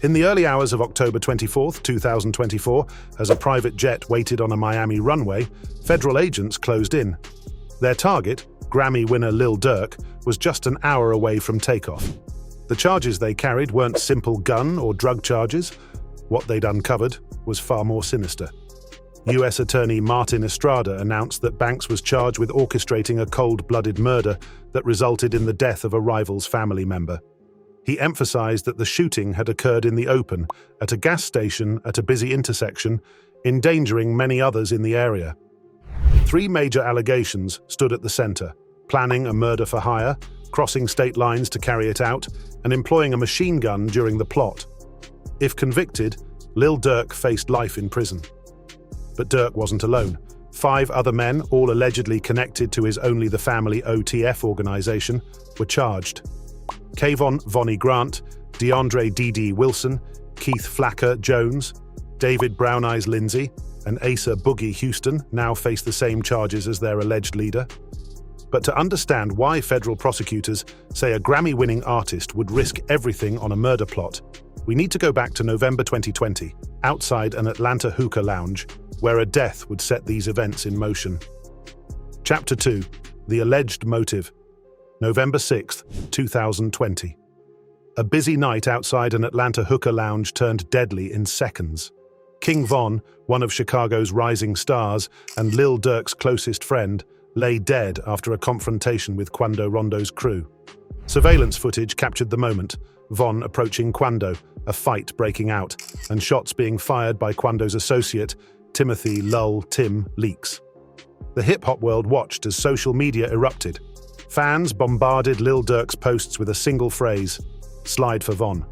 In the early hours of October 24, 2024, as a private jet waited on a Miami runway, federal agents closed in. Their target, Grammy winner Lil Durk, was just an hour away from takeoff. The charges they carried weren't simple gun or drug charges. What they'd uncovered was far more sinister. U.S. Attorney Martin Estrada announced that Banks was charged with orchestrating a cold-blooded murder that resulted in the death of a rival's family member. He emphasized that the shooting had occurred in the open, at a gas station at a busy intersection, endangering many others in the area. 3 major allegations stood at the center: planning a murder for hire, crossing state lines to carry it out, and employing a machine gun during the plot. If convicted, Lil Durk faced life in prison. But Durk wasn't alone. 5 other men, all allegedly connected to his Only the Family OTF organization, were charged. Kayvon Vonnie Grant, DeAndre D.D. Wilson, Keith Flacker Jones, David Brown Eyes Lindsay, and Asa Boogie Houston now face the same charges as their alleged leader. But to understand why federal prosecutors say a Grammy-winning artist would risk everything on a murder plot, we need to go back to November 2020, outside an Atlanta hookah lounge, where a death would set these events in motion. Chapter 2: The Alleged Motive. November 6, 2020. A busy night outside an Atlanta hookah lounge turned deadly in seconds. King Von, one of Chicago's rising stars and Lil Durk's closest friend, lay dead after a confrontation with Quando Rondo's crew. Surveillance footage captured the moment: Von approaching Quando, a fight breaking out, and shots being fired by Quando's associate, Timothy Lull Tim Leaks. The hip-hop world watched as social media erupted. Fans bombarded Lil Durk's posts with a single phrase: "Slide for Von."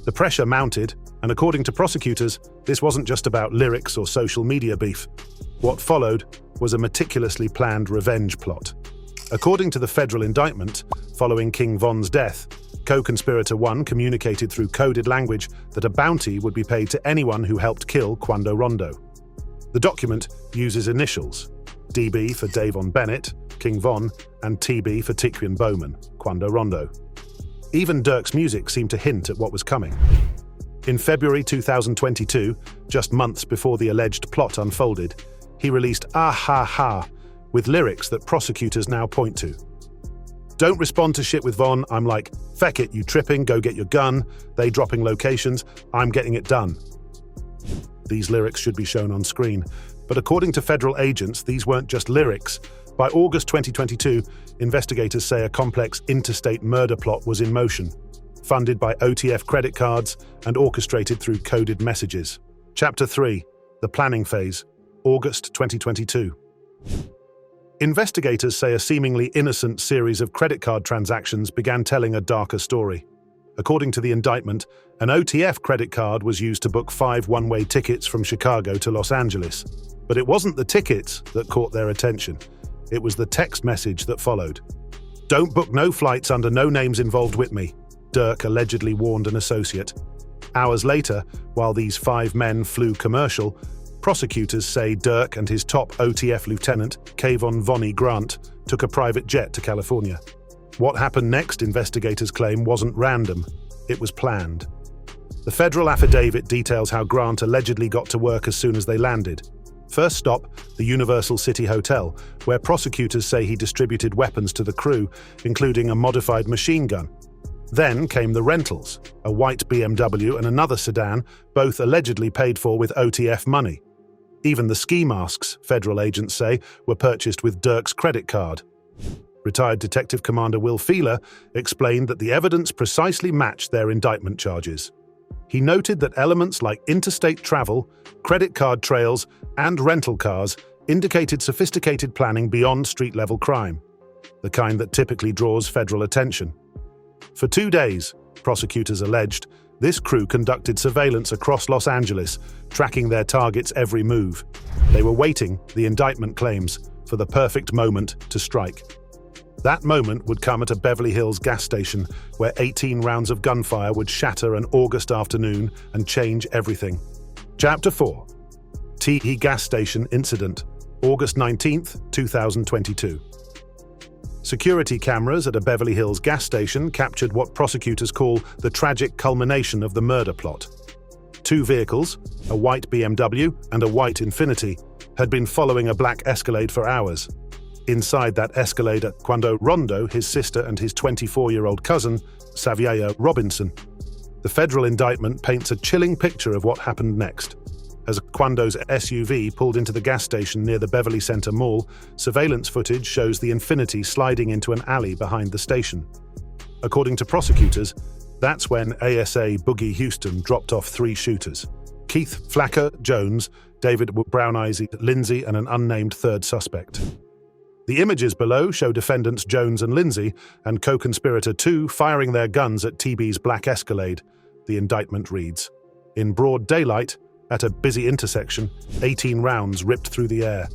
The pressure mounted, and according to prosecutors, this wasn't just about lyrics or social media beef. What followed was a meticulously planned revenge plot. According to the federal indictment, following King Von's death, co-conspirator 1 communicated through coded language that a bounty would be paid to anyone who helped kill Quando Rondo. The document uses initials: DB for Davon Bennett, King Von, and TB for Tiquian Bowman, Quando Rondo. Even Durk's music seemed to hint at what was coming. In February 2022, just months before the alleged plot unfolded, he released "Ah Ha Ha" with lyrics that prosecutors now point to. "Don't respond to shit with Von, I'm like, feck it, you tripping, go get your gun, they dropping locations, I'm getting it done." These lyrics should be shown on screen, but according to federal agents, these weren't just lyrics. By August 2022, investigators say a complex interstate murder plot was in motion, funded by OTF credit cards and orchestrated through coded messages. Chapter 3: The Planning Phase, August 2022. Investigators say a seemingly innocent series of credit card transactions began telling a darker story. According to the indictment, an OTF credit card was used to book 5 one-way tickets from Chicago to Los Angeles. But it wasn't the tickets that caught their attention. It was the text message that followed. "Don't book no flights under no names involved with me," Durk allegedly warned an associate. Hours later, while these 5 men flew commercial, prosecutors say Durk and his top OTF lieutenant, Kayvon Vonnie Grant, took a private jet to California. What happened next, investigators claim, wasn't random. It was planned. The federal affidavit details how Grant allegedly got to work as soon as they landed. First stop, the Universal City Hotel, where prosecutors say he distributed weapons to the crew, including a modified machine gun. Then came the rentals, a white BMW and another sedan, both allegedly paid for with OTF money. Even the ski masks, federal agents say, were purchased with Durk's credit card. Retired Detective Commander Will Feeler explained that the evidence precisely matched their indictment charges. He noted that elements like interstate travel, credit card trails, and rental cars indicated sophisticated planning beyond street-level crime, the kind that typically draws federal attention. For 2 days, prosecutors alleged, this crew conducted surveillance across Los Angeles, tracking their targets' every move. They were waiting, the indictment claims, for the perfect moment to strike. That moment would come at a Beverly Hills gas station, where 18 rounds of gunfire would shatter an August afternoon and change everything. Chapter 4: Teehee Gas Station Incident, August 19, 2022. Security cameras at a Beverly Hills gas station captured what prosecutors call the tragic culmination of the murder plot. Two vehicles, a white BMW and a white Infiniti, had been following a black Escalade for hours. Inside that Escalade, Quando Rondo, his sister, and his 24-year-old cousin, Xavier Robinson. The federal indictment paints a chilling picture of what happened next. As Quando's SUV pulled into the gas station near the Beverly Center Mall, surveillance footage shows the Infiniti sliding into an alley behind the station. According to prosecutors, that's when ASA Boogie Houston dropped off three shooters: Keith Flacker Jones, David Brown Eyes Lindsay, and an unnamed third suspect. The images below show defendants Jones and Lindsay and co-conspirator 2 firing their guns at TB's black Escalade, the indictment reads. In broad daylight, at a busy intersection, 18 rounds ripped through the air.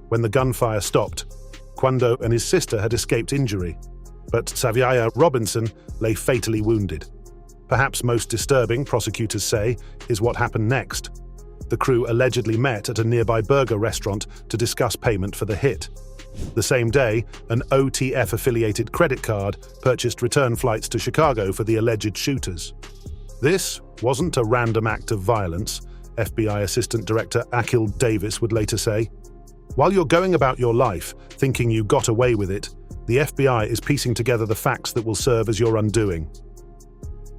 When the gunfire stopped, Quando and his sister had escaped injury, but Xavier Robinson lay fatally wounded. Perhaps most disturbing, prosecutors say, is what happened next. The crew allegedly met at a nearby burger restaurant to discuss payment for the hit. The same day, an OTF-affiliated credit card purchased return flights to Chicago for the alleged shooters. This wasn't a random act of violence, FBI Assistant Director Akil Davis would later say. While you're going about your life thinking you got away with it, the FBI is piecing together the facts that will serve as your undoing.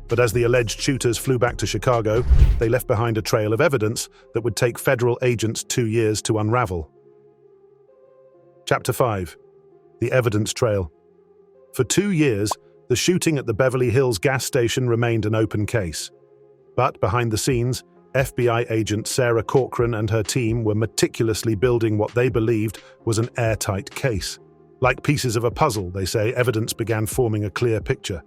But as the alleged shooters flew back to Chicago, they left behind a trail of evidence that would take federal agents 2 years to unravel. Chapter 5. The Evidence Trail. For 2 years, the shooting at the Beverly Hills gas station remained an open case. But behind the scenes, FBI agent Sarah Corcoran and her team were meticulously building what they believed was an airtight case. Like pieces of a puzzle, they say, evidence began forming a clear picture.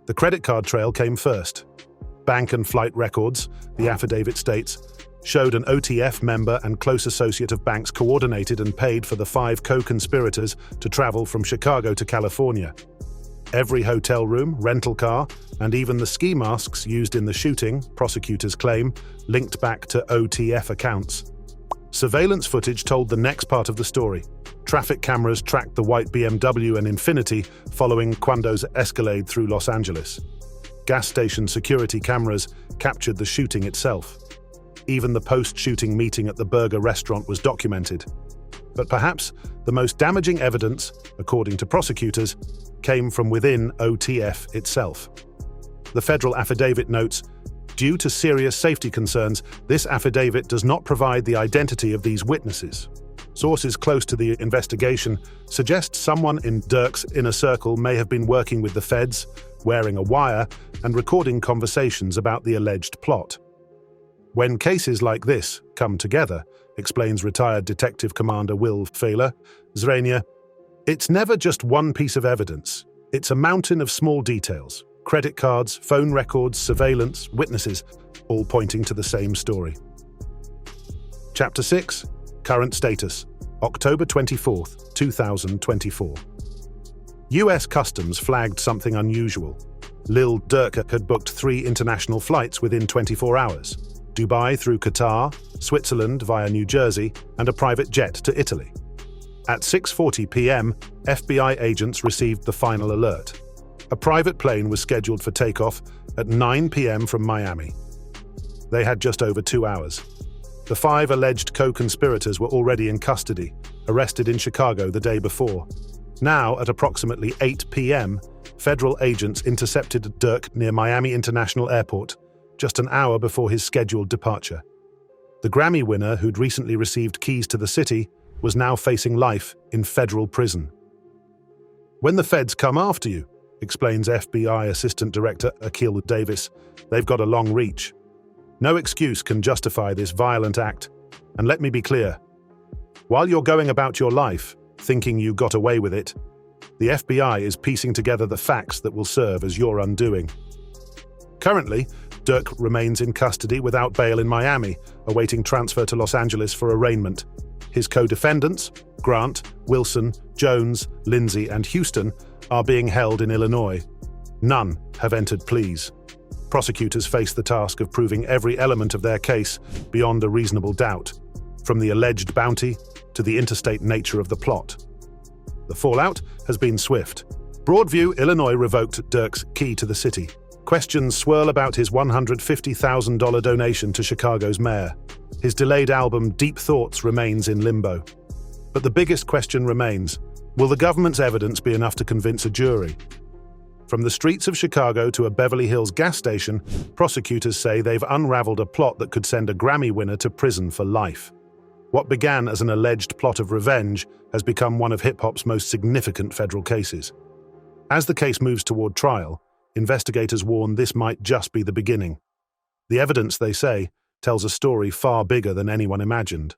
The credit card trail came first. Bank and flight records, the affidavit states, showed an OTF member and close associate of banks coordinated and paid for the 5 co-conspirators to travel from Chicago to California. Every hotel room, rental car, and even the ski masks used in the shooting, prosecutors claim, linked back to OTF accounts. Surveillance footage told the next part of the story. Traffic cameras tracked the white BMW and Infiniti following Quando's Escalade through Los Angeles. Gas station security cameras captured the shooting itself. Even the post-shooting meeting at the burger restaurant was documented. But perhaps the most damaging evidence, according to prosecutors, came from within OTF itself. The federal affidavit notes, due to serious safety concerns, this affidavit does not provide the identity of these witnesses. Sources close to the investigation suggest someone in Durk's inner circle may have been working with the feds, wearing a wire, and recording conversations about the alleged plot. When cases like this come together, explains retired Detective Commander Will Failer, Zrania, it's never just one piece of evidence. It's a mountain of small details, credit cards, phone records, surveillance, witnesses, all pointing to the same story. Chapter 6. Current Status. October 24, 2024. US Customs flagged something unusual. Lil Durk had booked 3 international flights within 24 hours. Dubai through Qatar, Switzerland via New Jersey, and a private jet to Italy. At 6:40 p.m., FBI agents received the final alert. A private plane was scheduled for takeoff at 9 p.m. from Miami. They had just over 2 hours. The 5 alleged co-conspirators were already in custody, arrested in Chicago the day before. Now, at approximately 8 p.m., federal agents intercepted Durk near Miami International Airport, just an hour before his scheduled departure. The Grammy winner, who'd recently received keys to the city, was now facing life in federal prison. When the feds come after you, explains FBI Assistant Director Akil Davis, they've got a long reach. No excuse can justify this violent act. And let me be clear, while you're going about your life, thinking you got away with it, the FBI is piecing together the facts that will serve as your undoing. Currently, Durk remains in custody without bail in Miami, awaiting transfer to Los Angeles for arraignment. His co-defendants, Grant, Wilson, Jones, Lindsay, and Houston, are being held in Illinois. None have entered pleas. Prosecutors face the task of proving every element of their case beyond a reasonable doubt, from the alleged bounty to the interstate nature of the plot. The fallout has been swift. Broadview, Illinois revoked Durk's key to the city. Questions swirl about his $150,000 donation to Chicago's mayor. His delayed album Deep Thoughts remains in limbo. But the biggest question remains, will the government's evidence be enough to convince a jury? From the streets of Chicago to a Beverly Hills gas station, prosecutors say they've unraveled a plot that could send a Grammy winner to prison for life. What began as an alleged plot of revenge has become one of hip-hop's most significant federal cases. As the case moves toward trial, investigators warn this might just be the beginning. The evidence, they say, tells a story far bigger than anyone imagined.